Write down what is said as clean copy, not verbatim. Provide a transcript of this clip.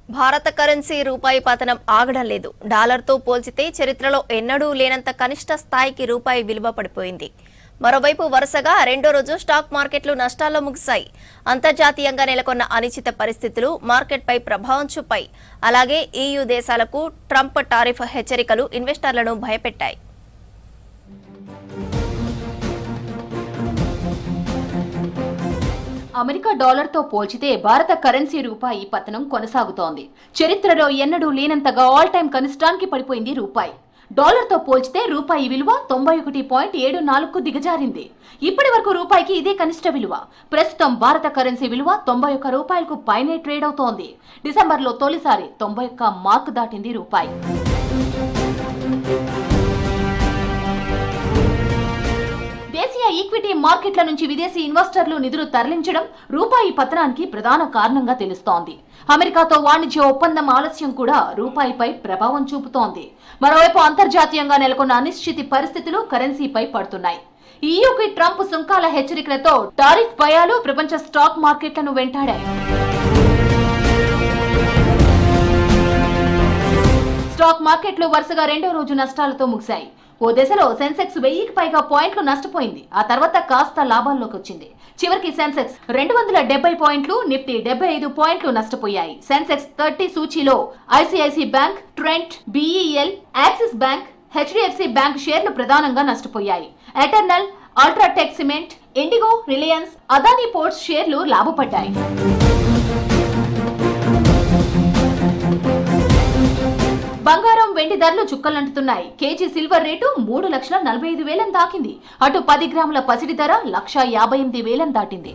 భారత కరెన్సీ రూపాయి పతనం ఆగడం లేదు. డాలర్తో పోల్చితే చరిత్రలో ఎన్నడూ లేనంత కనిష్ట స్థాయికి రూపాయి విలువ పడిపోయింది. మరోవైపు వరుసగా రెండో రోజు స్టాక్ మార్కెట్లు నష్టాల్లో ముగిశాయి. అంతర్జాతీయంగా నెలకొన్న అనిశ్చిత పరిస్థితులు మార్కెట్పై ప్రభావం చూపాయి. అలాగే EU దేశాలకు ట్రంప్ టారిఫ్ హెచ్చరికలు ఇన్వెస్టర్లను భయపెట్టాయి. అమెరికా డాలర్తో పోల్చితే భారత కరెన్సీ రూపాయి పతనం కొనసాగుతోంది. చరిత్రలో ఎన్నడూ లేనంతగా ఆల్ టైమ్ కనిష్టానికి పడిపోయింది రూపాయి. డాలర్తో పోల్చితే రూపాయి విలువ 91.74కు దిగజారింది. ఇప్పటి వరకు రూపాయికి ఇదే కనిష్ట విలువ. ప్రస్తుతం భారత కరెన్సీ విలువ 91 రూపాయలకు పైనే ట్రేడ్ అవుతోంది. డిసెంబర్లో తొలిసారి 91 మార్క్ దాటింది రూపాయి. దేశీయ ఈక్విటీ మార్కెట్ల నుంచి విదేశీ ఇన్వెస్టర్లు నిధులు తరలించడం రూపాయి పతనానికి ప్రధాన కారణంగా తెలుస్తోంది. అమెరికాతో వాణిజ్య ఒప్పందం ఆలస్యం కూడా రూపాయిపై ప్రభావం చూపుతోంది. మరోవైపు అంతర్జాతీయంగా నెలకొన్న అనిశ్చిత పరిస్థితులు కరెన్సీపై పడుతున్నాయి. EUకి ట్రంప్ సుంకాల హెచ్చరికలతో టారిఫ్ భయాలు ప్రపంచ స్టాక్ మార్కెట్లను వెంటాడాయి. స్టాక్ మార్కెట్లు వరుసగా రెండో రోజు నష్టాలతో ముగిశాయి. ఓ దశలో సెన్సెక్స్ 1000కి పైగా పాయింట్లు నష్టపోయింది. ఆ తర్వాత కాస్త లాభాల్లోకి వచ్చింది. చివరికి సెన్సెక్స్ 270 పాయింట్లు, నిఫ్టీ 75 పాయింట్లు నష్టపోయాయి. సెన్సెక్స్ 30 సూచీలో ICICI bank, Trent, BEL, Axis bank, HDFC bank షేర్లు ప్రధానంగా నష్టపోయాయి. Eternal, UltraTech cement, IndiGo, Reliance, Adani Ports షేర్లు లాభపడ్డాయి. బంగారం, వెండి ధరలు చుక్కలంటున్నాయి. కేజీ సిల్వర్ రేటు 3,45,000 దాకింది. అటు 10 గ్రాముల పసిడి ధర 1,58,000 దాటింది.